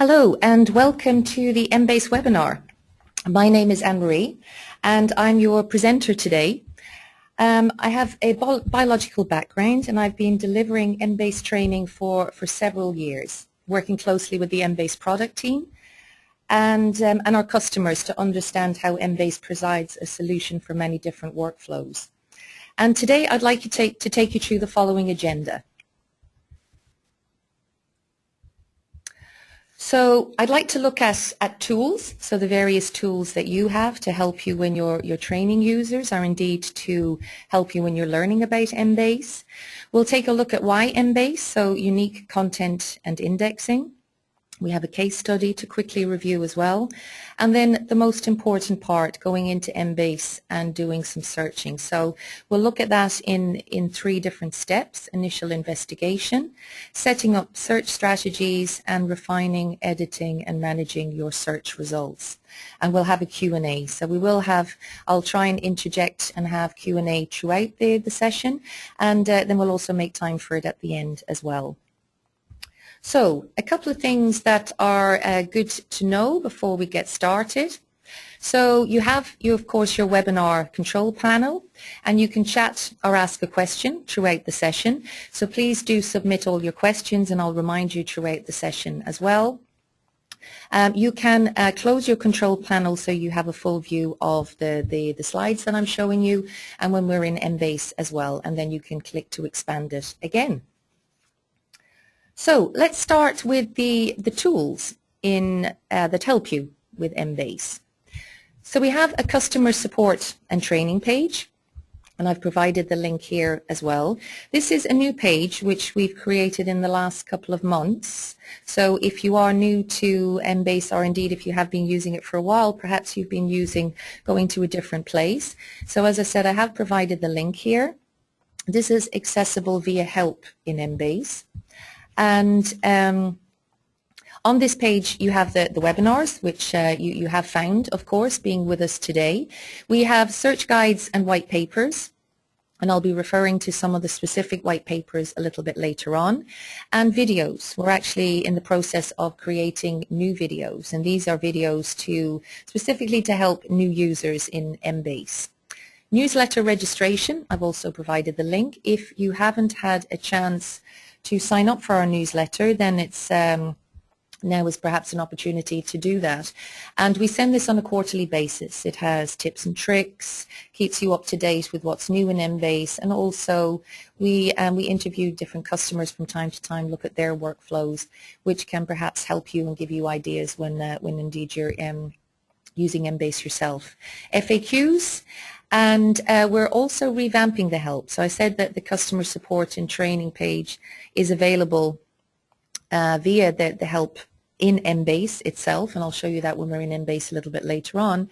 Hello and welcome to the Embase webinar. My name is Anne-Marie and I'm your presenter today. I have a biological background and I've been delivering Embase training for several years, working closely with the Embase product team and our customers to understand how Embase provides a solution for many different workflows. And today I'd like to take you through the following agenda. So I'd like to look at tools, so the various tools that you have to help you when you're training users, or indeed to help you when you're learning about Embase. We'll take a look at why Embase, so unique content and indexing. We have a case study to quickly review as well. And then the most important part, going into Embase and doing some searching. So we'll look at that in three different steps: initial investigation, setting up search strategies, and refining, editing, and managing your search results. And we'll have a Q&A. So I'll try and interject and have Q&A throughout the session, and then we'll also make time for it at the end as well. So a couple of things that are good to know before we get started. So you have, of course, your webinar control panel, and you can chat or ask a question throughout the session. So please do submit all your questions and I'll remind you throughout the session as well. You can close your control panel so you have a full view of the slides that I'm showing you, and when we're in Embase as well, and then you can click to expand it again. So let's start with the tools that help you with Embase. So we have a customer support and training page, and I've provided the link here as well. This is a new page which we've created in the last couple of months. So if you are new to Embase, or indeed if you have been using it for a while, perhaps you've been going to a different place. So as I said, I have provided the link here. This is accessible via help in Embase. And on this page you have the webinars, which you have found, of course, being with us today. We have search guides and white papers, and I'll be referring to some of the specific white papers a little bit later on. And videos. We're actually in the process of creating new videos, and these are videos specifically to help new users in Embase. Newsletter registration, I've also provided the link. If you haven't had a chance to sign up for our newsletter, then it's now is perhaps an opportunity to do that. And we send this on a quarterly basis. It has tips and tricks, keeps you up to date with what's new in Embase, and also we interview different customers from time to time, look at their workflows, which can perhaps help you and give you ideas when indeed you're using Embase yourself. FAQs. And we're also revamping the help. So I said that the customer support and training page is available via the help in Embase itself, and I'll show you that when we're in Embase a little bit later on.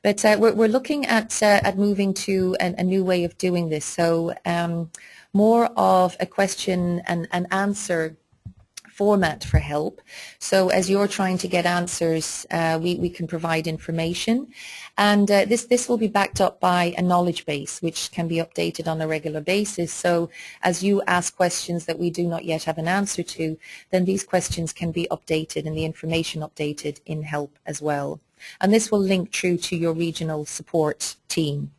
But we're looking at moving to a new way of doing this. So more of a question and answer format for help. So as you're trying to get answers, we can provide information, and this will be backed up by a knowledge base which can be updated on a regular basis. So as you ask questions that we do not yet have an answer to, then these questions can be updated and the information updated in help as well. And this will link through to your regional support team.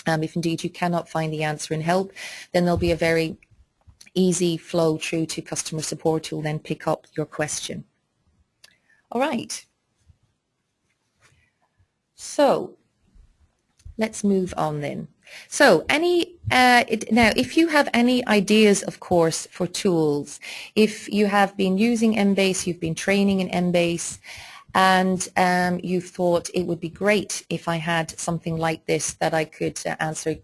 If indeed you cannot find the answer in help, then there'll be a very easy flow through to customer support, who will then pick up your question. All right. So let's move on then. So now if you have any ideas, of course, for tools, if you have been using Embase, you've been training in Embase, and you thought it would be great if I had something like this that I could answer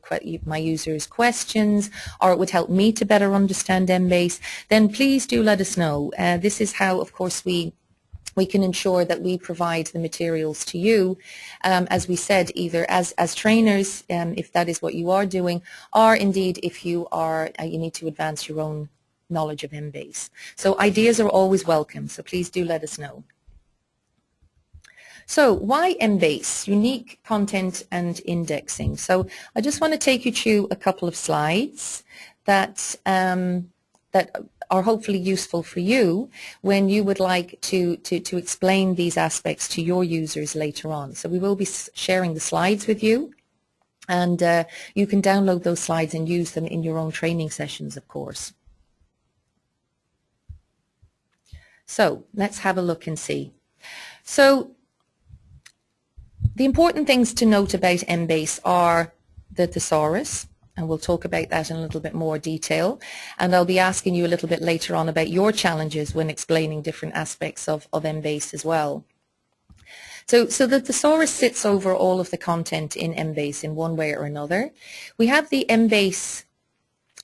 my users' questions, or it would help me to better understand Embase, then please do let us know. This is how, of course, we can ensure that we provide the materials to you, as we said, either as trainers, if that is what you are doing, or indeed if you need to advance your own knowledge of Embase. So ideas are always welcome, so please do let us know. So why Embase? Unique content and indexing. So I just want to take you through a couple of slides that are hopefully useful for you when you would like to explain these aspects to your users later on. So we will be sharing the slides with you, and you can download those slides and use them in your own training sessions, of course. So let's have a look and see. So the important things to note about Embase are the thesaurus, and we'll talk about that in a little bit more detail. And I'll be asking you a little bit later on about your challenges when explaining different aspects of Embase as well. So the thesaurus sits over all of the content in Embase in one way or another. We have the Embase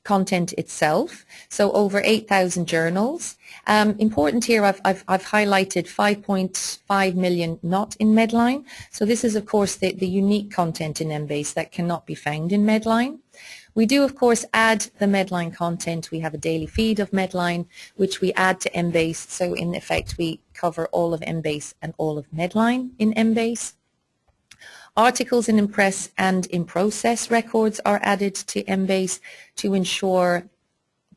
content itself, so over 8,000 journals. Important here, I've highlighted 5.5 million not in Medline. So this is, of course, the unique content in Embase that cannot be found in Medline. We do, of course, add the Medline content. We have a daily feed of Medline, which we add to Embase. So in effect, we cover all of Embase and all of Medline in Embase. Articles in Impress and in Process records are added to Embase to ensure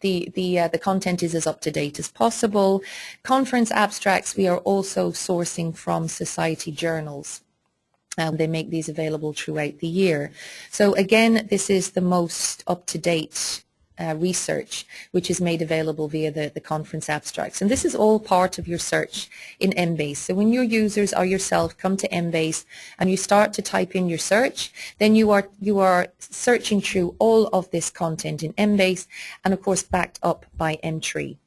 the content is as up to date as possible. Conference abstracts we are also sourcing from society journals. They make these available throughout the year. So again, this is the most up-to-date research which is made available via the conference abstracts, and this is all part of your search in Embase. So when your users or yourself come to Embase and you start to type in your search, then you are searching through all of this content in Embase, and of course backed up by entry.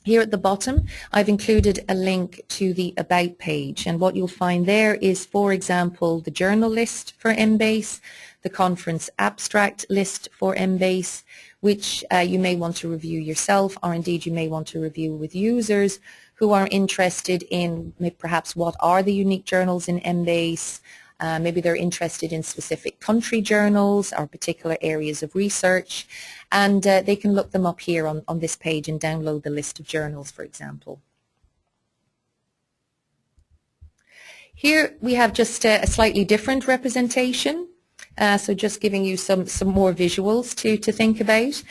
Here at the bottom, I've included a link to the About page, and what you'll find there is, for example, the journal list for Embase, the conference abstract list for Embase, which you may want to review yourself, or indeed you may want to review with users who are interested in perhaps what are the unique journals in Embase. Maybe they're interested in specific country journals or particular areas of research, and they can look them up here on this page and download the list of journals, for example. Here we have just a slightly different representation. So just giving you some more visuals to think about.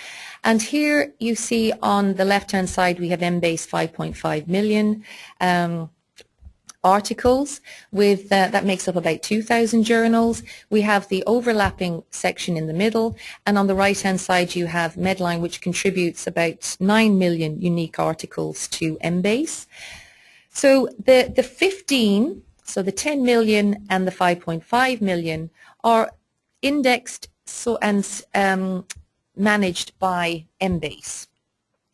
And here you see on the left-hand side we have Embase 5.5 million articles with that makes up about 2,000 journals. We have the overlapping section in the middle, and on the right-hand side you have Medline, which contributes about 9 million unique articles to Embase. So the 15, so the 10 million and the 5.5 million are indexed and managed by Embase.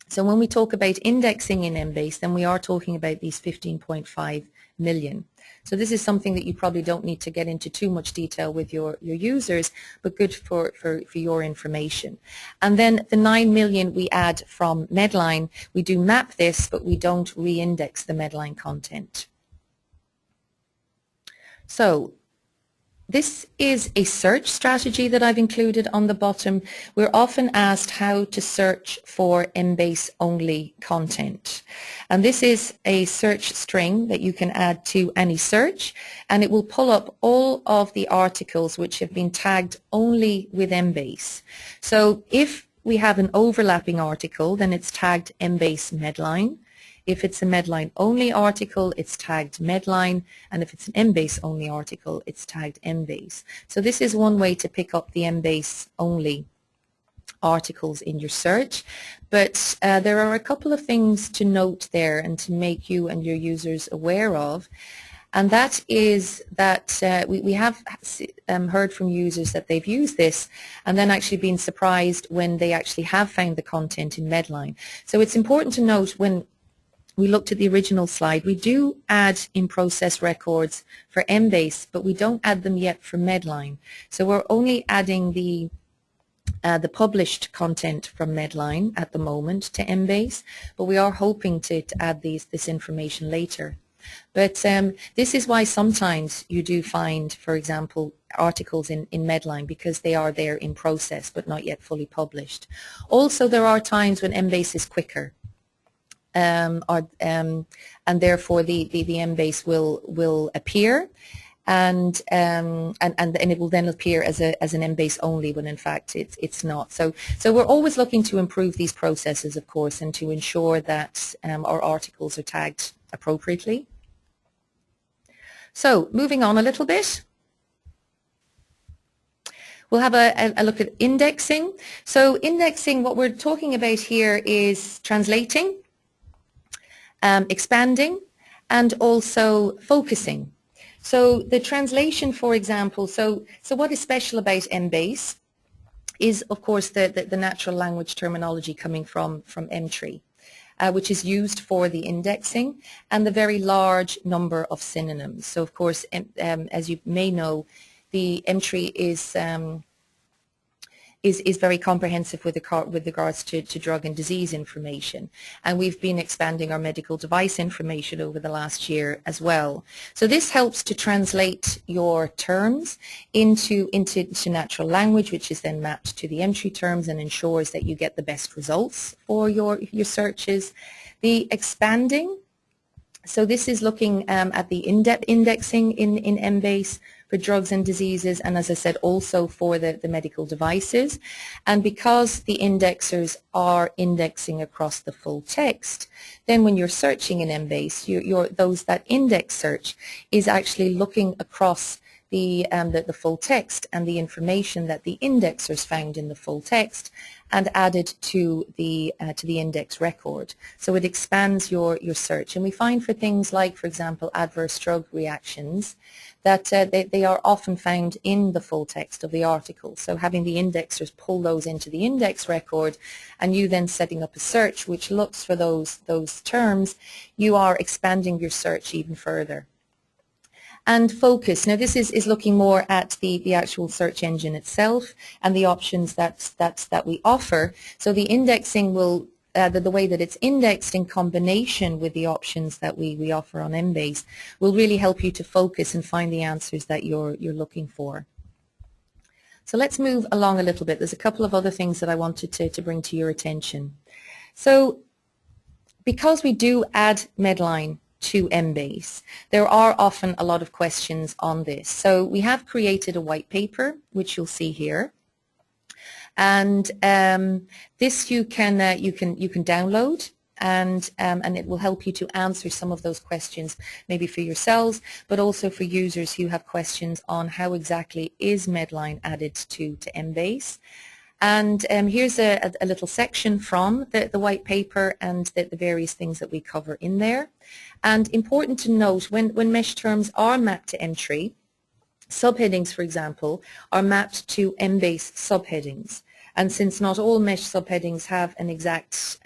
So when we talk about indexing in Embase, then we are talking about these 15.5 million. So this is something that you probably don't need to get into too much detail with your users, but good for your information. And then the 9 million we add from Medline, we do map this, but we don't re-index the Medline content. So this is a search strategy that I've included on the bottom. We're often asked how to search for Embase only content. And this is a search string that you can add to any search, and it will pull up all of the articles which have been tagged only with Embase. So if we have an overlapping article, then it's tagged Embase Medline. If it's a Medline only article, it's tagged Medline, and if it's an Embase only article, it's tagged Embase. So this is one way to pick up the Embase only articles in your search, but there are a couple of things to note there and to make you and your users aware of, and that is that we have heard from users that they've used this and then actually been surprised when they actually have found the content in Medline. So it's important to note, when we looked at the original slide, we do add in-process records for Embase, but we don't add them yet for Medline. So we're only adding the published content from Medline at the moment to Embase, but we are hoping to add this information later. But this is why sometimes you do find, for example, articles in Medline, because they are there in process but not yet fully published. Also, there are times when Embase is quicker. And therefore the Embase will appear, and it will then appear as an Embase only when in fact it's not. So we're always looking to improve these processes, of course, and to ensure that our articles are tagged appropriately. So moving on a little bit, we'll have a look at indexing. So indexing, what we're talking about here is translating, expanding, and also focusing. So the translation, for example, so what is special about Embase is, of course, the natural language terminology coming from Emtree, which is used for the indexing, and the very large number of synonyms. So, of course, as you may know, the Emtree is very comprehensive with regards to drug and disease information, and we've been expanding our medical device information over the last year as well. So this helps to translate your terms into natural language, which is then mapped to the Emtree terms and ensures that you get the best results for your searches. The expanding, so this is looking at the in-depth indexing in Embase for drugs and diseases, and as I said, also for the medical devices. And because the indexers are indexing across the full text, then when you're searching in Embase, that index search is actually looking across the full text and the information that the indexers found in the full text and added to the index record. So it expands your search. And we find for things like, for example, adverse drug reactions, that they are often found in the full text of the article. So having the indexers pull those into the index record, and you then setting up a search which looks for those terms, you are expanding your search even further. And focus. Now this is looking more at the actual search engine itself and the options that we offer. So the indexing will, the way that it's indexed in combination with the options that we offer on Embase will really help you to focus and find the answers that you're looking for. So let's move along a little bit. There's a couple of other things that I wanted to bring to your attention. So because we do add Medline to Embase, there are often a lot of questions on this. So we have created a white paper, which you'll see here, and this you can download, and it will help you to answer some of those questions, maybe for yourselves, but also for users who have questions on how exactly is Medline added to Embase. And here's a little section from the white paper and the various things that we cover in there. And important to note, when mesh terms are mapped to Emtree, subheadings, for example, are mapped to Embase subheadings. And since not all mesh subheadings have an exact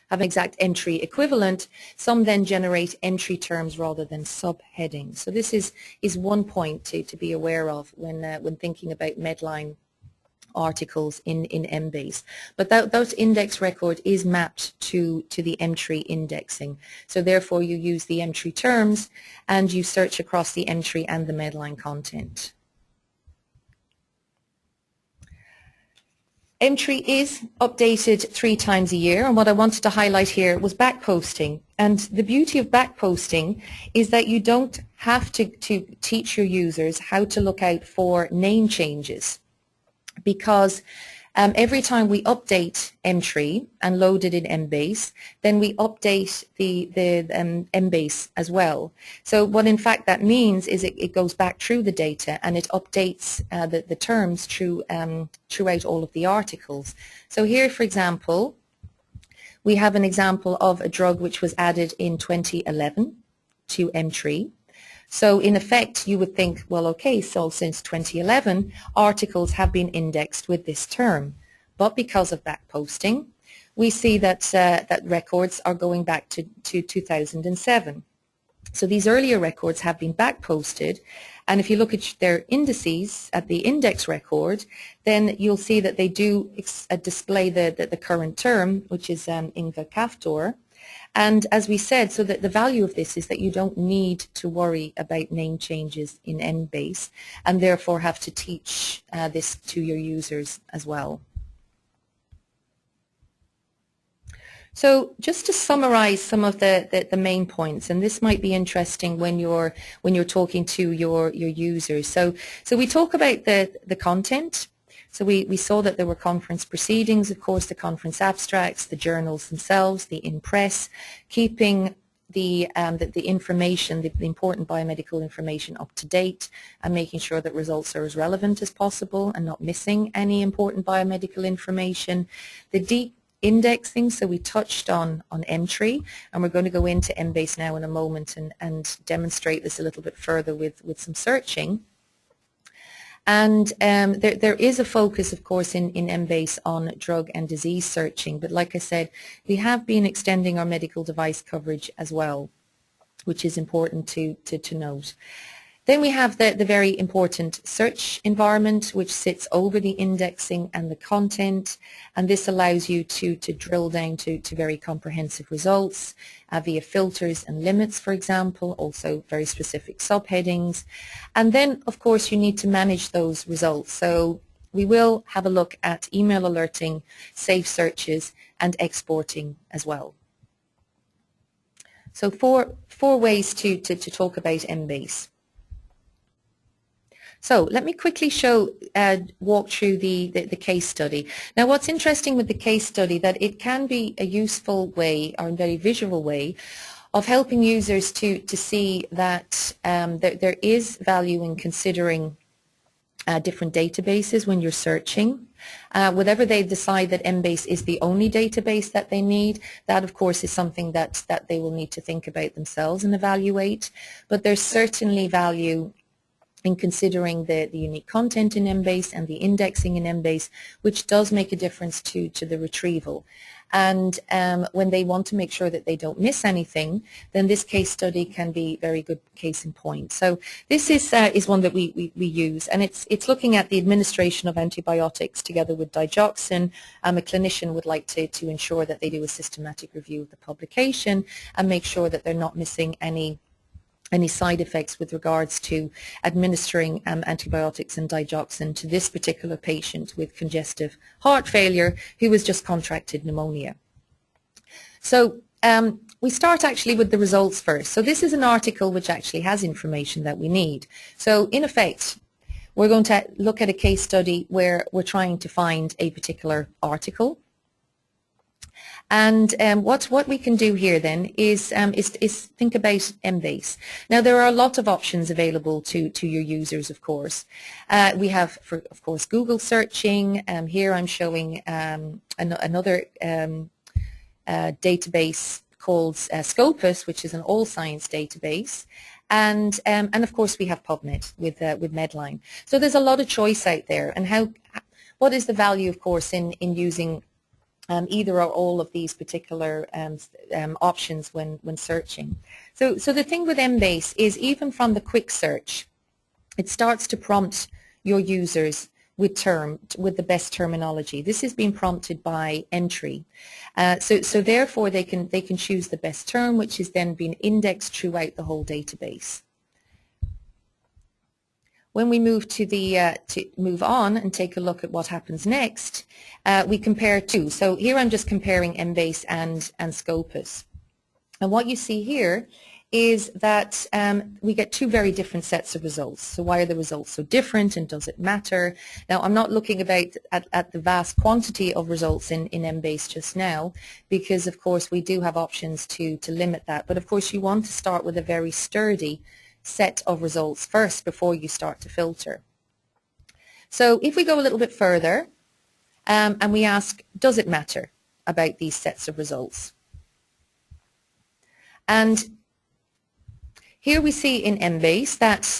Emtree equivalent, some then generate Emtree terms rather than subheadings. So this is one point to be aware of when thinking about Medline articles in Embase. But that index record is mapped to the Emtree indexing. So therefore you use the Emtree terms and you search across the Emtree and the Medline content. Emtree is updated 3 times a year, and what I wanted to highlight here was backposting. And the beauty of backposting is that you don't have to teach your users how to look out for name changes, because every time we update Emtree and load it in Embase, then we update the Embase as well. So what in fact that means is it goes back through the data and it updates the terms throughout all of the articles. So here, for example, we have an example of a drug which was added in 2011 to Emtree. So in effect, you would think, well, okay, so since 2011, articles have been indexed with this term. But because of backposting, we see that that records are going back to 2007. So these earlier records have been backposted, and if you look at their indices at the index record, then you'll see that they do display the current term, which is Ingva-Kaftor. And as we said, so that the value of this is that you don't need to worry about name changes in Embase, and therefore have to teach this to your users as well. So just to summarize some of the main points, and this might be interesting when you're talking to your users. So we talk about the content. So we saw that there were conference proceedings, of course, the conference abstracts, the journals themselves, the in-press, keeping the information, the important biomedical information up to date, and making sure that results are as relevant as possible and not missing any important biomedical information. The deep indexing, so we touched on entry, and we're going to go into Embase now in a moment and demonstrate this a little bit further with some searching. And there is a focus, of course, in Embase on drug and disease searching. But like I said, we have been extending our medical device coverage as well, which is important to note. Then we have the very important search environment, which sits over the indexing and the content, and this allows you to drill down to very comprehensive results via filters and limits, for example, also very specific subheadings. And then, of course, you need to manage those results. So we will have a look at email alerting, safe searches, and exporting as well. So four ways to talk about Embase. So let me quickly walk through the case study. Now what's interesting with the case study, that it can be a useful way, or a very visual way, of helping users to see that there is value in considering different databases when you're searching. Whatever they decide that Embase is the only database that they need, that of course is something that they will need to think about themselves and evaluate. But there's certainly value in considering the unique content in Embase and the indexing in Embase, which does make a difference to the retrieval. And when they want to make sure that they don't miss anything, then this case study can be a very good case in point. So this is one that we use, and it's looking at the administration of antibiotics together with digoxin. A clinician would like to ensure that they do a systematic review of the publication and make sure that they're not missing any side effects with regards to administering antibiotics and digoxin to this particular patient with congestive heart failure who was just contracted pneumonia. So we start actually with the results first. So this is an article which actually has information that we need. So in effect, we're going to look at a case study where we're trying to find a particular article. And what we can do here then is think about Embase. Now there are a lot of options available to your users, of course. We have, of course, Google searching. Here I'm showing another database called Scopus, which is an all science database. And of course we have PubMed with Medline. So there's a lot of choice out there. And what is the value, of course, in using either or all of these particular options when searching. So the thing with Embase is, even from the quick search, it starts to prompt your users with the best terminology. This is being prompted by entry. So therefore they can choose the best term, which is then being indexed throughout the whole database. When we move to move on and take a look at what happens next, we compare two. So here I'm just comparing Embase and Scopus. And what you see here is that we get two very different sets of results. So why are the results so different, and does it matter? Now I'm not looking at the vast quantity of results in Embase just now, because of course we do have options to limit that. But of course you want to start with a very sturdy set of results first before you start to filter. So if we go a little bit further and we ask, does it matter about these sets of results? And here we see in Embase that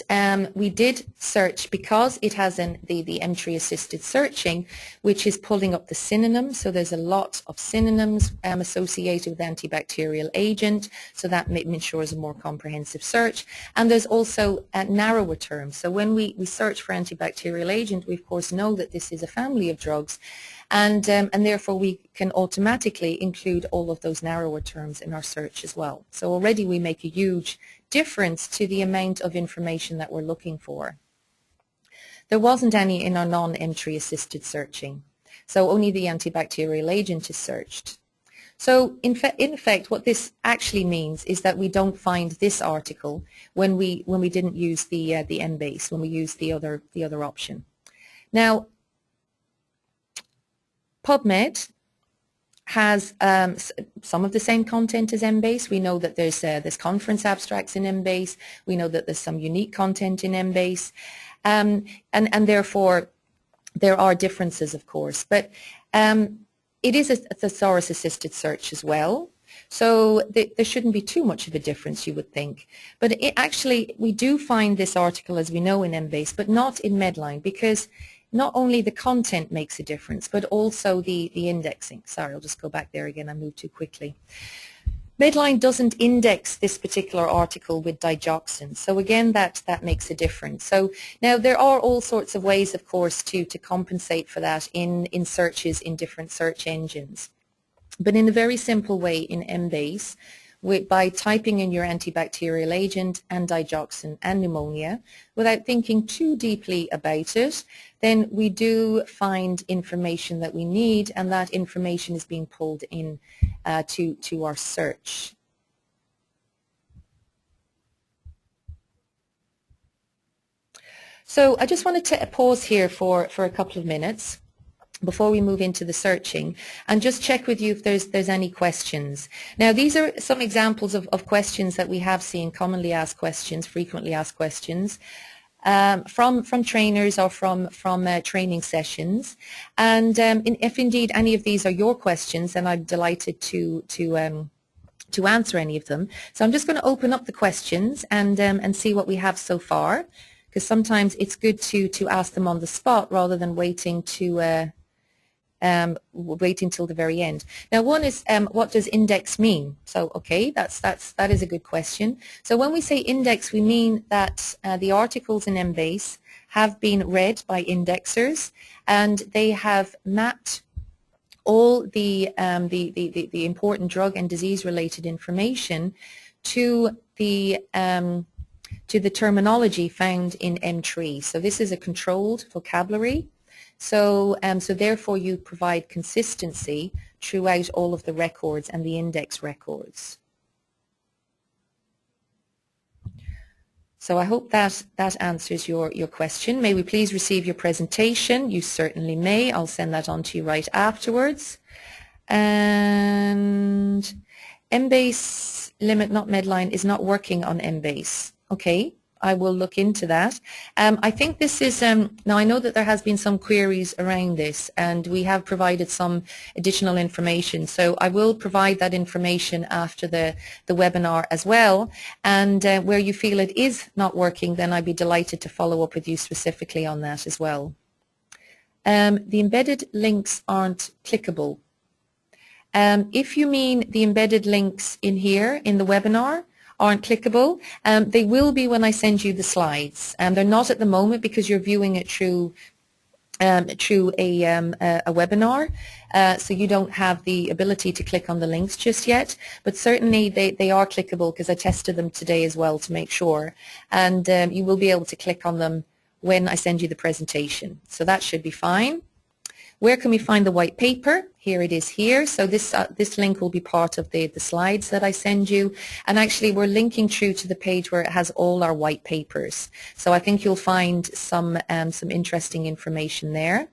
we did search, because it has the entry assisted searching, which is pulling up the synonyms. So there's a lot of synonyms associated with antibacterial agent, so that ensures a more comprehensive search. And there's also narrower terms. So when we search for antibacterial agent, we of course know that this is a family of drugs, and therefore we can automatically include all of those narrower terms in our search as well. So already we make a huge difference to the amount of information that we're looking for. There wasn't any in our non-entry assisted searching, so only the antibacterial agent is searched. So in effect, what this actually means is that we don't find this article when we didn't use the Embase, when we used the other option. Now, PubMed has some of the same content as Embase. We know that there's conference abstracts in Embase. We know that there's some unique content in Embase, and therefore there are differences, of course. But it is a thesaurus-assisted search as well, so there shouldn't be too much of a difference, you would think. But actually, we do find this article, as we know, in Embase, but not in Medline, because not only the content makes a difference, but also the indexing. Sorry, I'll just go back there again. I moved too quickly. Medline doesn't index this particular article with digoxin, so again that makes a difference. So now there are all sorts of ways, of course, to compensate for that in searches in different search engines. But in a very simple way in Embase, by typing in your antibacterial agent and digoxin and pneumonia without thinking too deeply about it, then we do find information that we need, and that information is being pulled in to our search. So I just wanted to pause here for a couple of minutes before we move into the searching, and just check with you if there's any questions. Now, these are some examples of questions that we have seen, commonly asked questions, frequently asked questions, from trainers or from training sessions. And if indeed any of these are your questions, then I'm delighted to answer any of them. So I'm just going to open up the questions and see what we have so far, because sometimes it's good to ask them on the spot rather than waiting till the very end. Now, one is what does index mean? So, okay, that is a good question. So when we say index, we mean that the articles in Embase have been read by indexers, and they have mapped all the important drug and disease related information to the terminology found in M3. So this is a controlled vocabulary. So therefore you provide consistency throughout all of the records and the index records. So I hope that answers your question. May we please receive your presentation? You certainly may. I'll send that on to you right afterwards. And Embase limit, not Medline, is not working on Embase. Okay. I will look into that. I think this is, now I know that there has been some queries around this, and we have provided some additional information. So I will provide that information after the webinar as well. And where you feel it is not working, then I'd be delighted to follow up with you specifically on that as well. The embedded links aren't clickable. If you mean the embedded links in here in the webinar aren't clickable, they will be when I send you the slides. They're not at the moment because you're viewing it through a webinar, so you don't have the ability to click on the links just yet, but certainly they are clickable because I tested them today as well to make sure, and you will be able to click on them when I send you the presentation, so that should be fine. Where can we find the white paper? Here it is here. So this link will be part of the slides that I send you. And actually we're linking through to the page where it has all our white papers. So I think you'll find some interesting information there.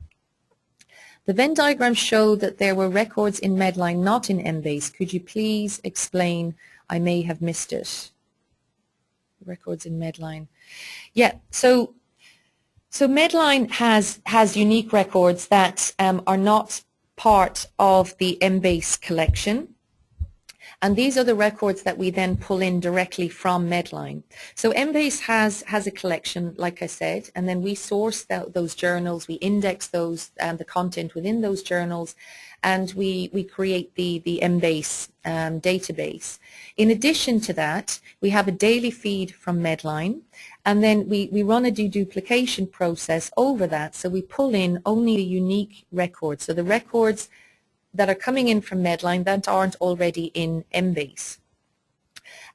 The Venn diagram showed that there were records in Medline, not in Embase. Could you please explain? I may have missed it. Records in Medline. Yeah, so Medline has unique records that are not part of the Embase collection, and these are the records that we then pull in directly from Medline. So Embase has a collection, like I said, and then we source those journals, we index those the content within those journals, and we create the Embase database. In addition to that, we have a daily feed from Medline, and then we run a deduplication process over that, so we pull in only the unique records, so the records that are coming in from Medline that aren't already in Embase.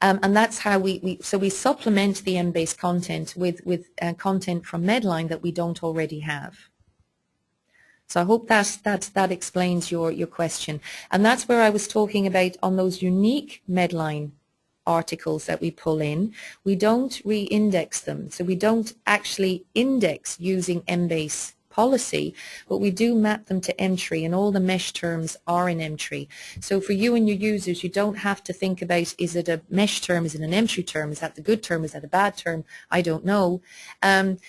And that's how we supplement the Embase content with content from Medline that we don't already have. So I hope that explains your question. And that's where I was talking about on those unique Medline articles that we pull in. We don't re-index them. So we don't actually index using Embase policy, but we do map them to entry, and all the mesh terms are in entry. So for you and your users, you don't have to think about, is it a mesh term, is it an entry term, is that the good term, is that a bad term, I don't know.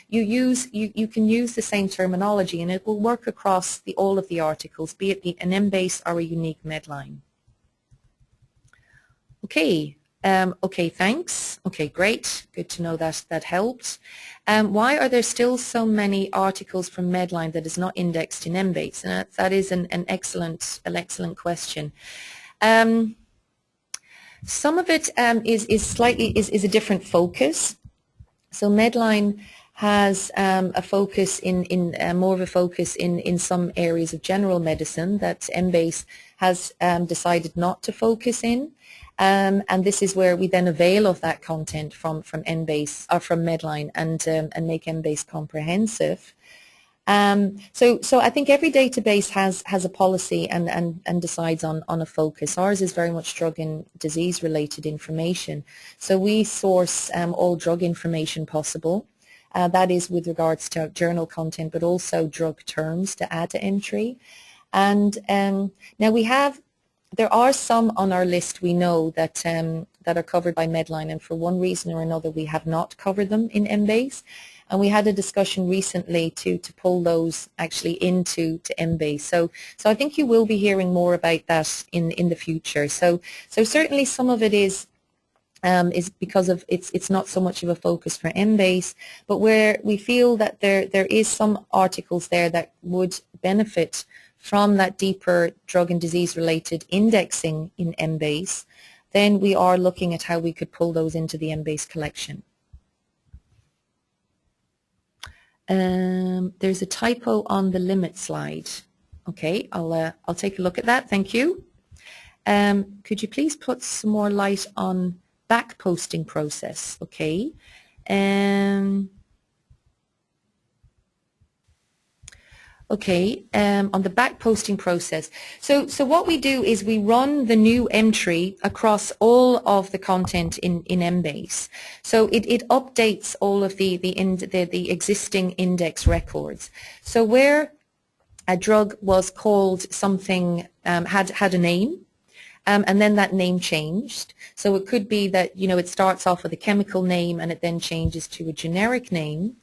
You can use the same terminology and it will work across all of the articles, be it an Embase or a unique Medline. Okay. Okay, thanks. Okay, great. Good to know that helped. Why are there still so many articles from Medline that is not indexed in Embase? And that is an excellent question. Some of it is a different focus. So Medline has a focus more of a focus in some areas of general medicine that Embase has decided not to focus in. And this is where we then avail of that content from Embase or from Medline and make Embase comprehensive. So I think every database has a policy and decides on a focus. Ours is very much drug and disease related information. So we source all drug information possible. That is with regards to journal content, but also drug terms to add to entry. And now there are some on our list we know that are covered by Medline, and for one reason or another we have not covered them in Embase. And we had a discussion recently to pull those actually into Embase. So I think you will be hearing more about that in the future. So certainly some of it is because of it's not so much of a focus for Embase, but where we feel that there is some articles there that would benefit from that deeper drug and disease related indexing in Embase, then we are looking at how we could pull those into the Embase collection. There's a typo on the limit slide. Okay, I'll take a look at that. Thank you. Could you please put some more light on back posting process? Okay. On the back posting process. So what we do is we run the new entry across all of the content in Embase. So it updates all of the existing index records. So where a drug was called something, had a name, and then that name changed. So it could be that, it starts off with a chemical name and it then changes to a generic name.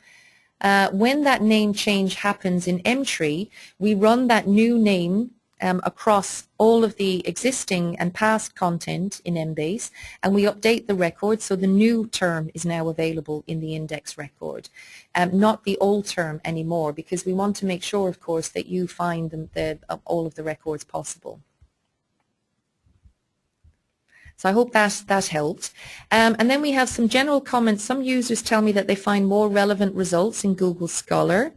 When that name change happens in entry, we run that new name across all of the existing and past content in Embase, and we update the record so the new term is now available in the index record, not the old term anymore, because we want to make sure, of course, that you find all of the records possible. So I hope that helped. And then we have some general comments. Some users tell me that they find more relevant results in Google Scholar.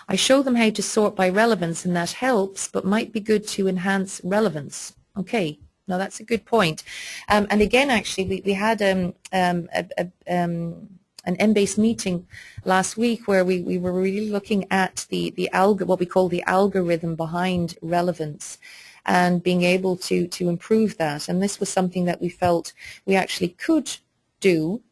I show them how to sort by relevance, and that helps, but might be good to enhance relevance. Okay, now that's a good point. And again, actually, we had an Embase meeting last week where we were really looking at what we call the algorithm behind relevance, and being able to improve that. And this was something that we felt we actually could do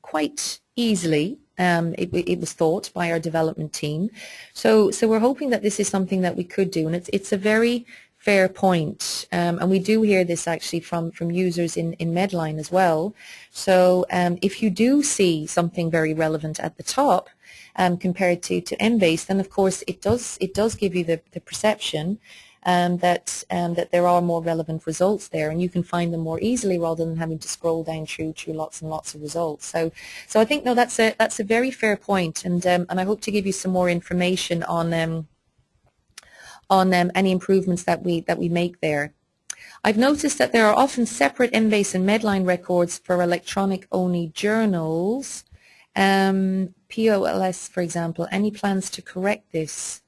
quite easily. It was thought by our development team. So we're hoping that this is something that we could do, and it's a very fair point. And we do hear this actually from users in Medline as well. So if you do see something very relevant at the top, compared to Embase, then of course it does give you the perception that there are more relevant results there, and you can find them more easily rather than having to scroll down through lots and lots of results. So I think that's a very fair point, and I hope to give you some more information on any improvements that we make there. I've noticed that there are often separate Embase and Medline records for electronic only journals. POLS, for example. Any plans to correct this?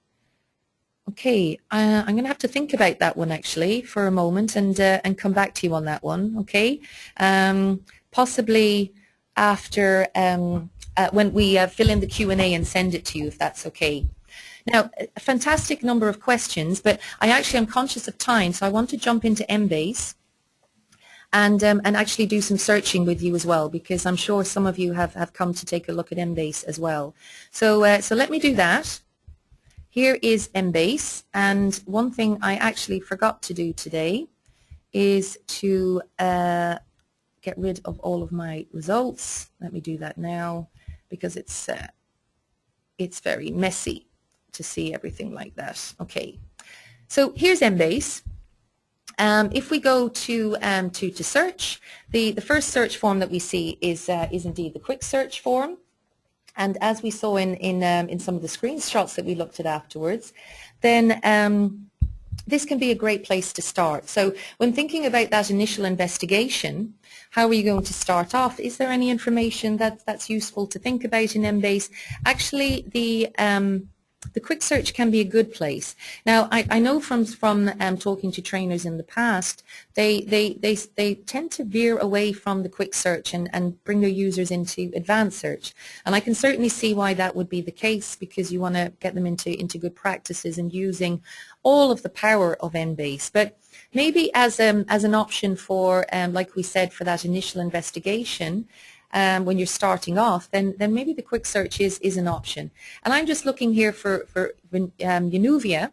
Okay, I'm going to have to think about that one actually for a moment and come back to you on that one. Okay, possibly after when we fill in the Q&A and send it to you, if that's okay. Now, a fantastic number of questions, but I actually am conscious of time, so I want to jump into Embase and actually do some searching with you as well, because I'm sure some of you have come to take a look at Embase as well. So let me do that. Here is Embase, and one thing I actually forgot to do today is to get rid of all of my results. Let me do that now, because it's very messy to see everything like that. Okay, so here's Embase. If we go to search, the first search form that we see is indeed the quick search form. And as we saw in some of the screenshots that we looked at afterwards, then this can be a great place to start. So when thinking about that initial investigation, how are you going to start off? Is there any information that's useful to think about in Embase? Actually, the quick search can be a good place. Now, I know from talking to trainers in the past, they tend to veer away from the quick search and bring their users into advanced search. And I can certainly see why that would be the case, because you want to get them into good practices and using all of the power of Embase. But maybe as an option for, like we said, for that initial investigation, when you're starting off, then maybe the quick search is an option. And I'm just looking here for Unuvia,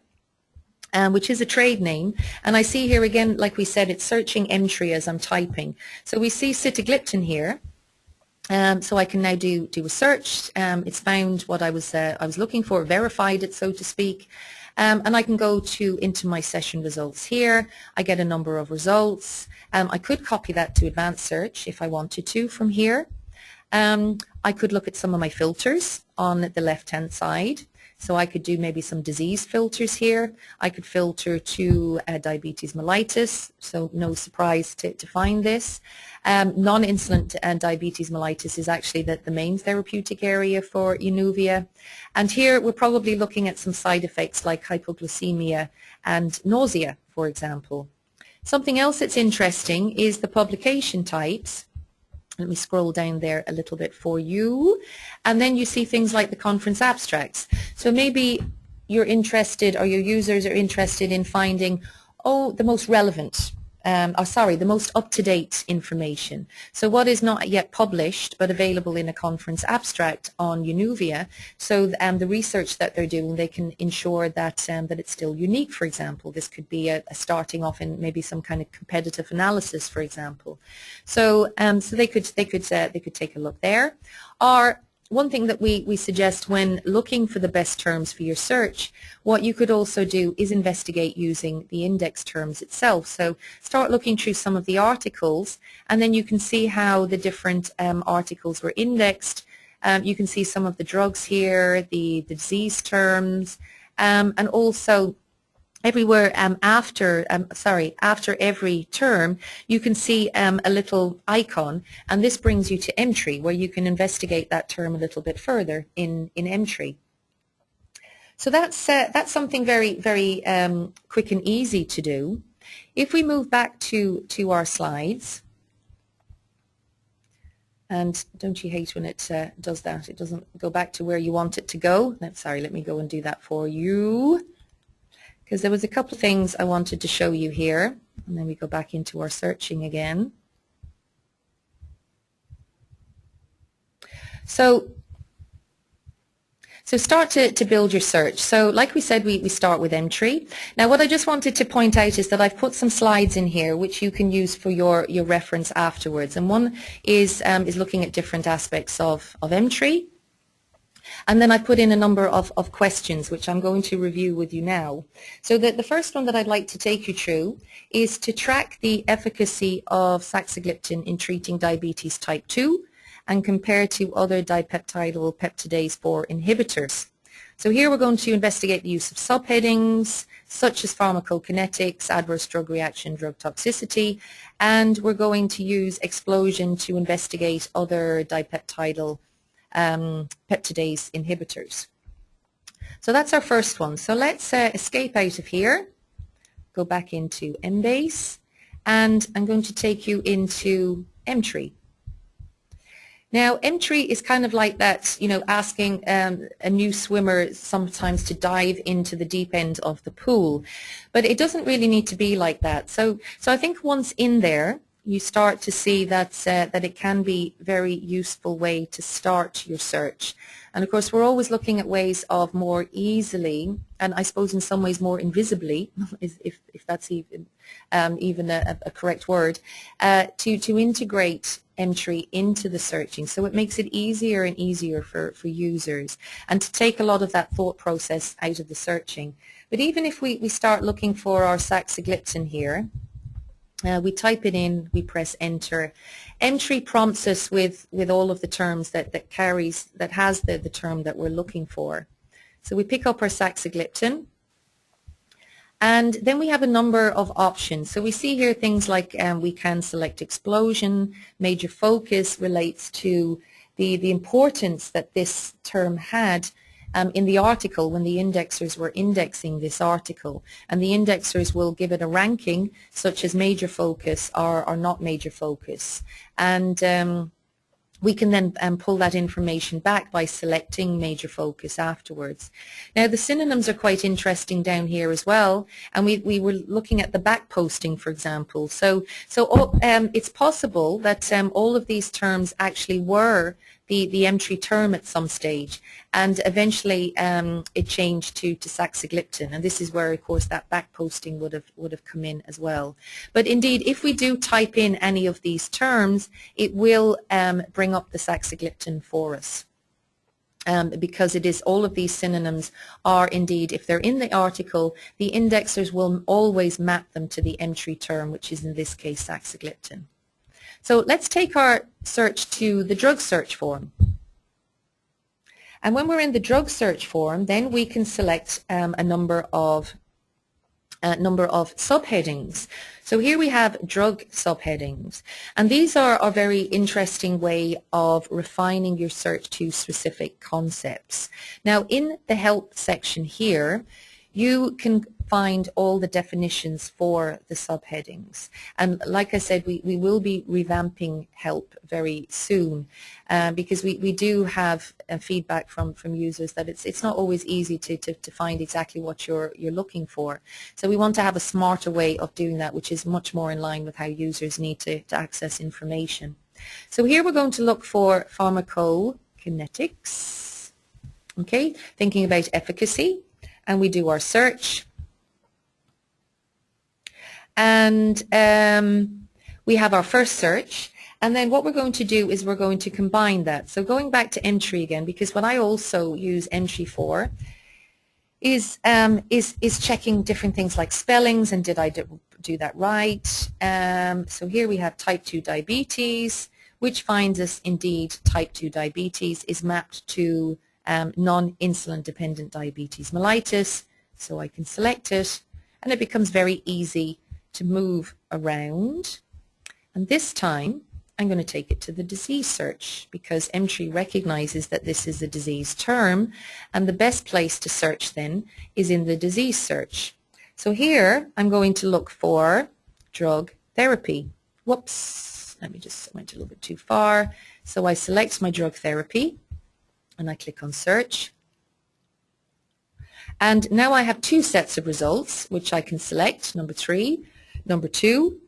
which is a trade name, and I see here again, like we said, it's searching entry as I'm typing. So we see sitagliptin here. So I can now do a search. It's found what I was looking for, verified it, so to speak. And I can go into my session results here. I get a number of results. I could copy that to advanced search if I wanted to from here. I could look at some of my filters on the left-hand side. So I could do maybe some disease filters here. I could filter to diabetes mellitus, so no surprise to find this. Non-insulin diabetes mellitus is actually the main therapeutic area for Unuvia. And here we're probably looking at some side effects like hypoglycemia and nausea, for example. Something else that's interesting is the publication types. Let me scroll down there a little bit for you. And then you see things like the conference abstracts. So maybe you're interested, or your users are interested in finding, the most relevant, the most up-to-date information. So what is not yet published but available in a conference abstract on Unuvia, so the research that they're doing, they can ensure that that it's still unique, for example. This could be a starting off in maybe some kind of competitive analysis, for example. So so they could take a look there. Or one thing that we suggest when looking for the best terms for your search, what you could also do is investigate using the index terms itself. So start looking through some of the articles, and then you can see how the different articles were indexed. You can see some of the drugs here, the disease terms, and also everywhere after every term, you can see a little icon, and this brings you to entry, where you can investigate that term a little bit further in entry. So that's something very quick and easy to do. If we move back to our slides, and don't you hate when it does that? It doesn't go back to where you want it to go. Sorry, let me go and do that for you, because there was a couple of things I wanted to show you here, and then we go back into our searching again. So start to build your search. So like we said, we start with entry. Now what I just wanted to point out is that I've put some slides in here which you can use for your reference afterwards. And one is looking at different aspects of entry. And then I put in a number of questions which I'm going to review with you now. So the first one that I'd like to take you through is to track the efficacy of saxagliptin in treating diabetes type 2 and compare to other dipeptidyl peptidase 4 inhibitors. So here we're going to investigate the use of subheadings such as pharmacokinetics, adverse drug reaction, drug toxicity, and we're going to use explosion to investigate other dipeptidyl peptidase inhibitors. So that's our first one. So let's escape out of here, go back into Embase, and I'm going to take you into entry. Now, entry is kind of like that, you know, asking a new swimmer sometimes to dive into the deep end of the pool, but it doesn't really need to be like that. So I think once in there, you start to see that it can be a very useful way to start your search. And of course, we're always looking at ways of more easily, and I suppose in some ways more invisibly, if that's even a correct word, to integrate entry into the searching. So it makes it easier and easier for users, and to take a lot of that thought process out of the searching. But even if we start looking for our saxagliptin here, we type it in, we press enter. Entry prompts us with all of the terms that has the term that we're looking for. So we pick up our saxagliptin, and then we have a number of options. So we see here things like we can select explosion. Major focus relates to the importance that this term had in the article when the indexers were indexing this article, and the indexers will give it a ranking such as major focus or not major focus, and we can then pull that information back by selecting major focus afterwards. Now the synonyms are quite interesting down here as well, and we were looking at the back posting, for example. So it's possible that all of these terms actually were the entry term at some stage, and eventually it changed to saxagliptin, and this is where of course that back posting would have come in as well. But indeed, if we do type in any of these terms, it will bring up the saxagliptin for us. Because it is all of these synonyms are indeed, if they're in the article, the indexers will always map them to the entry term, which is in this case saxagliptin. So let's take our search to the drug search form. And when we're in the drug search form, then we can select a number of subheadings. So here we have drug subheadings, and these are a very interesting way of refining your search to specific concepts. Now in the help section here, you can find all the definitions for the subheadings, and like I said, we will be revamping help very soon because we do have feedback from users that it's not always easy to find exactly what you're looking for. So we want to have a smarter way of doing that, which is much more in line with how users need to access information. So here we're going to look for pharmacokinetics, okay, thinking about efficacy, and we do our search. And we have our first search, and then what we're going to do is we're going to combine that. So going back to entry again, because what I also use entry for is checking different things like spellings, and did I do that right. So here we have type 2 diabetes, which finds us indeed type 2 diabetes is mapped to non-insulin dependent diabetes mellitus. So I can select it, and it becomes very easy to move around. And this time I'm going to take it to the disease search, because entry recognizes that this is a disease term, and the best place to search then is in the disease search. So here I'm going to look for drug therapy. Whoops, I went a little bit too far. So I select my drug therapy and I click on search. And now I have two sets of results which I can select, number 3. Number 2,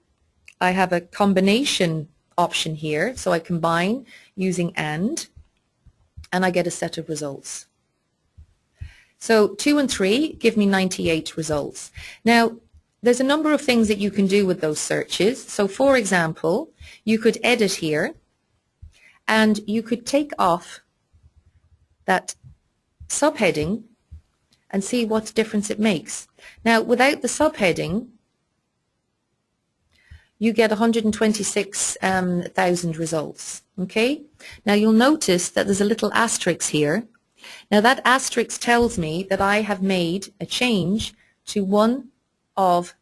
I have a combination option here, so I combine using and I get a set of results. So 2 and 3 give me 98 results. Now there's a number of things that you can do with those searches. So for example, you could edit here, and you could take off that subheading and see what difference it makes. Now without the subheading, you get 126,000 results. Okay. Now you'll notice that there's a little asterisk here. Now that asterisk tells me that I have made a change to one of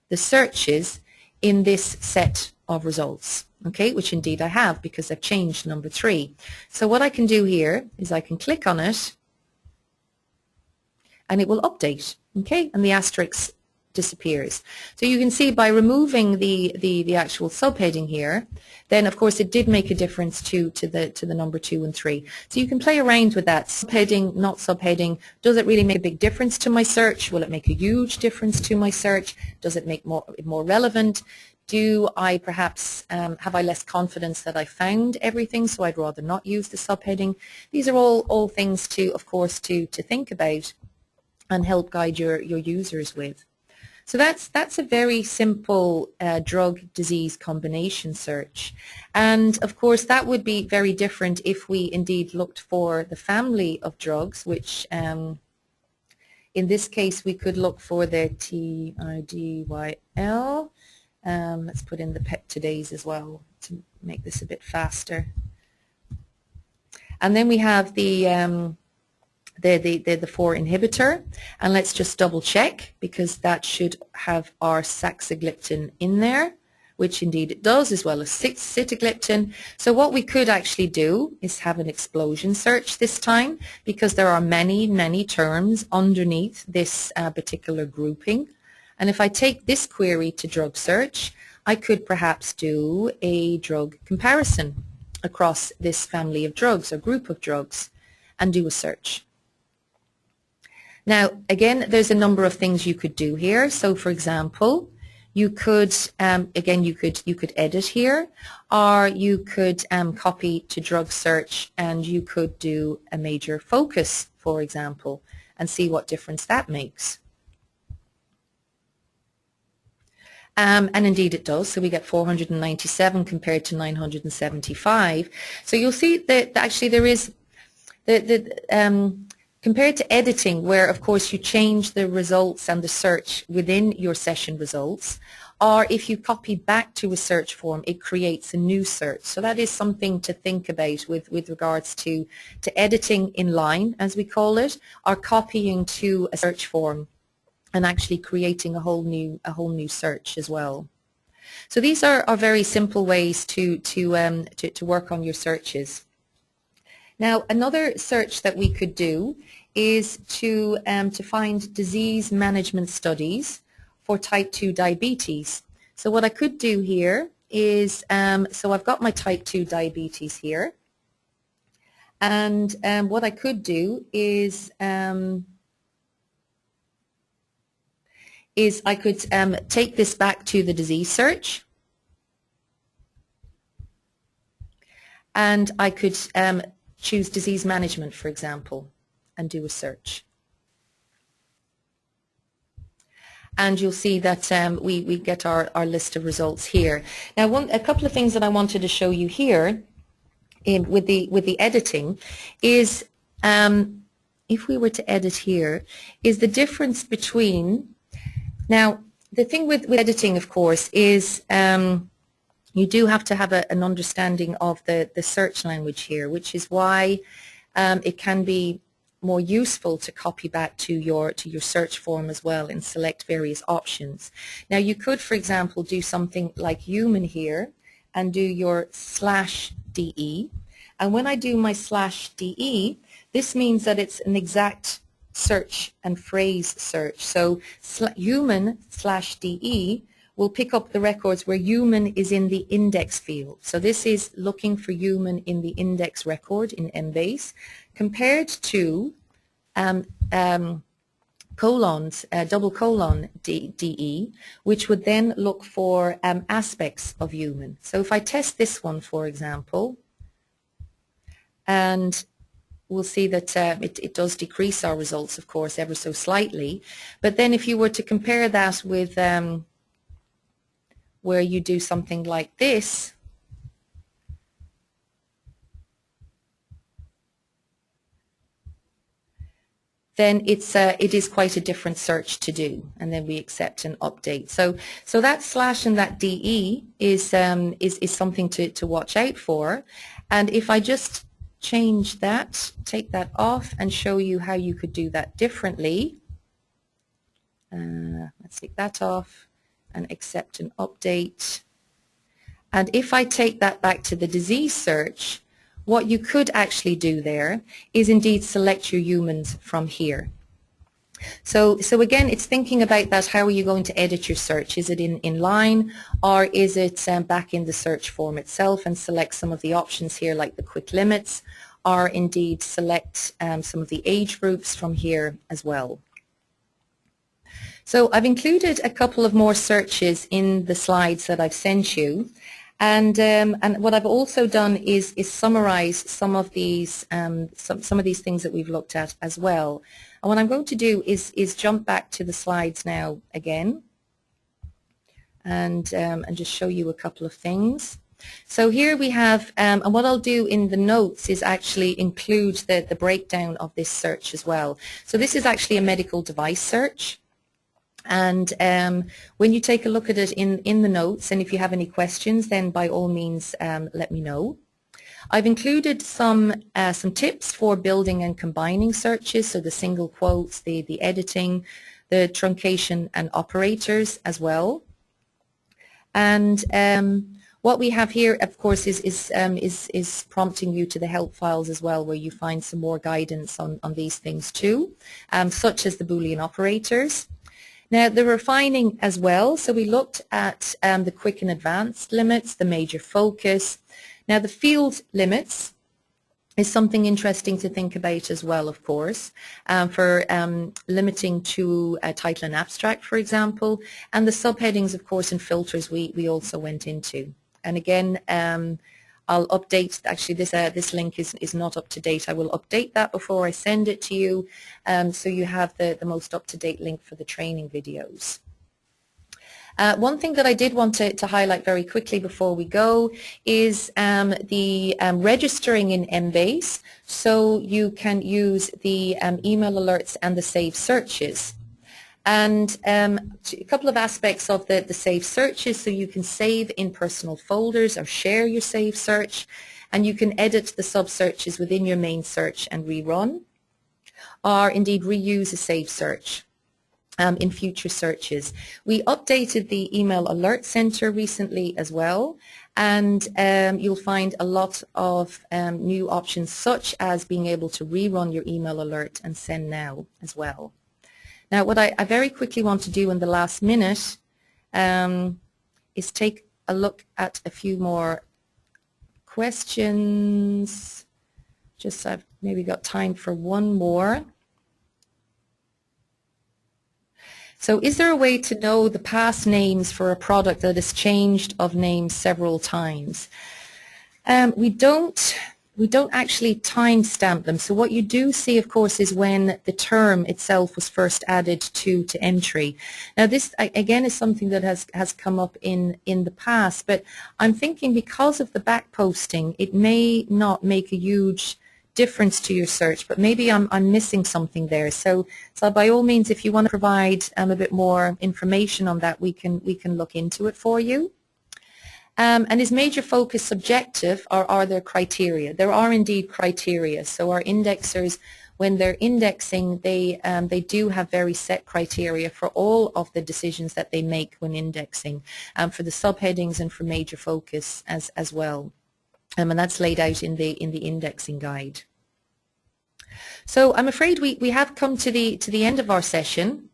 the searches in this set of results. Okay, which indeed I have, because I've changed number 3. So what I can do here is I can click on it, and it will update. Okay, and the asterisk disappears. So you can see by removing the actual subheading here, then of course it did make a difference to the number 2 and 3. So you can play around with that. Subheading, not subheading. Does it really make a big difference to my search? Will it make a huge difference to my search? Does it make it more relevant? Do I perhaps, have I less confidence that I found everything, so I'd rather not use the subheading? These are all things to, of course, to think about and help guide your users with. So that's a very simple drug disease combination search. And of course that would be very different if we indeed looked for the family of drugs, which in this case we could look for the TIDYL. Let's put in the peptidase as well to make this a bit faster. And then we have the 4 inhibitor, and let's just double check because that should have our saxagliptin in there, which indeed it does, as well as sitagliptin. So what we could actually do is have an explosion search this time, because there are many terms underneath this particular grouping. And if I take this query to drug search, I could perhaps do a drug comparison across this family of drugs or group of drugs and do a search. Now, again, there's a number of things you could do here. So, for example, you could, again, you could edit here, or you could copy to drug search, and you could do a major focus, for example, and see what difference that makes. And indeed it does. So we get 497 compared to 975. So you'll see that actually there is compared to editing, where of course you change the results and the search within your session results, or if you copy back to a search form, it creates a new search. So that is something to think about with regards to editing in line, as we call it, or copying to a search form and actually creating a whole new search as well. So these are very simple ways to work on your searches. Now, another search that we could do is to find disease management studies for type 2 diabetes. So what I could do here is, so I've got my type 2 diabetes here, and what I could do is I could take this back to the disease search, and I could choose disease management, for example, and do a search. And you'll see that we get our list of results here. Now, a couple of things that I wanted to show you here with the editing is, if we were to edit here, is the difference between, now the thing with editing, of course, is you do have to have an understanding of the search language here, which is why it can be more useful to copy back to your search form as well and select various options. Now you could, for example, do something like human here and do your /DE, and when I do my /DE, this means that it's an exact search and phrase search. So human /DE will pick up the records where human is in the index field. So this is looking for human in the index record in Embase, compared to double colon DE, which would then look for aspects of human. So if I test this one, for example, and we'll see that it does decrease our results, of course, ever so slightly. But then if you were to compare that with where you do something like this, then it is quite a different search to do, and then we accept and update. So that / and that DE is something to watch out for. And if I just change that, take that off, and show you how you could do that differently, let's take that off and accept and update. And if I take that back to the disease search, what you could actually do there is indeed select your humans from here. So again, it's thinking about that. How are you going to edit your search? Is it in line, or is it back in the search form itself, and select some of the options here like the quick limits, or indeed select some of the age groups from here as well. So I've included a couple of more searches in the slides that I've sent you. And what I've also done is summarize some of these some of these things that we've looked at as well. And what I'm going to do is jump back to the slides now again, and just show you a couple of things. So here we have, and what I'll do in the notes is actually include the breakdown of this search as well. So this is actually a medical device search. And when you take a look at it in the notes, and if you have any questions, then by all means let me know. I've included some tips for building and combining searches, so the single quotes, the editing, the truncation and operators as well. And what we have here, of course, is prompting you to the help files as well, where you find some more guidance on these things too, such as the Boolean operators. Now, the refining as well, so we looked at the quick and advanced limits, the major focus. Now, the field limits is something interesting to think about as well, of course, for limiting to a title and abstract, for example, and the subheadings, of course, and filters we also went into. And again, I'll update, actually this link is not up to date. I will update that before I send it to you, so you have the most up-to-date link for the training videos. One thing that I did want to highlight very quickly before we go is the registering in Embase, so you can use the email alerts and the saved searches. And a couple of aspects of the saved searches, so you can save in personal folders or share your saved search, and you can edit the sub-searches within your main search and rerun, or indeed reuse a saved search in future searches. We updated the email alert center recently as well, and you'll find a lot of new options, such as being able to rerun your email alert and send now as well. Now, what I very quickly want to do in the last minute is take a look at a few more questions. Just I've maybe got time for one more. So is there a way to know the past names for a product that has changed of name several times? We don't actually timestamp them. So what you do see, of course, is when the term itself was first added to entry. Now, this again is something that has come up in the past, but I'm thinking because of the backposting, it may not make a huge difference to your search, but maybe I'm missing something there. So by all means, if you want to provide a bit more information on that, we can look into it for you. And is major focus subjective, or are there criteria? There are indeed criteria. So our indexers, when they're indexing, they do have very set criteria for all of the decisions that they make when indexing, for the subheadings and for major focus as well. And that's laid out in the indexing guide. So I'm afraid we have come to the end of our session,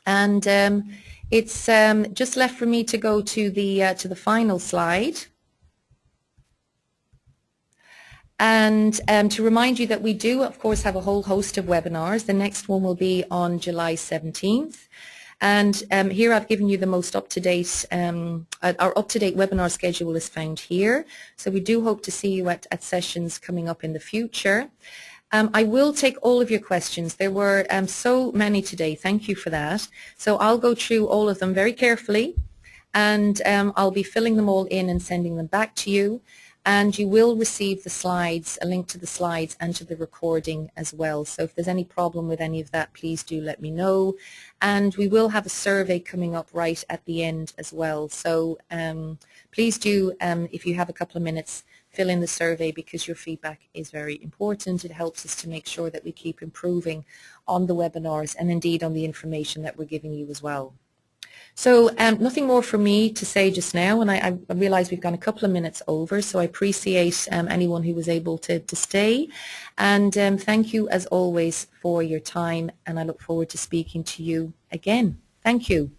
and it's just left for me to go to the final slide, and to remind you that we do, of course, have a whole host of webinars. The next one will be on July 17th, and here I've given you the most up-to-date, our up-to-date webinar schedule is found here. So we do hope to see you at sessions coming up in the future. I will take all of your questions. There were so many today. Thank you for that. So I'll go through all of them very carefully, and I'll be filling them all in and sending them back to you. And you will receive the slides, a link to the slides and to the recording as well. So if there's any problem with any of that, please do let me know. And we will have a survey coming up right at the end as well. So please do, if you have a couple of minutes, fill in the survey, because your feedback is very important. It helps us to make sure that we keep improving on the webinars and indeed on the information that we're giving you as well. So nothing more for me to say just now, and I realize we've gone a couple of minutes over, so I appreciate anyone who was able to stay, and thank you as always for your time, and I look forward to speaking to you again. Thank you.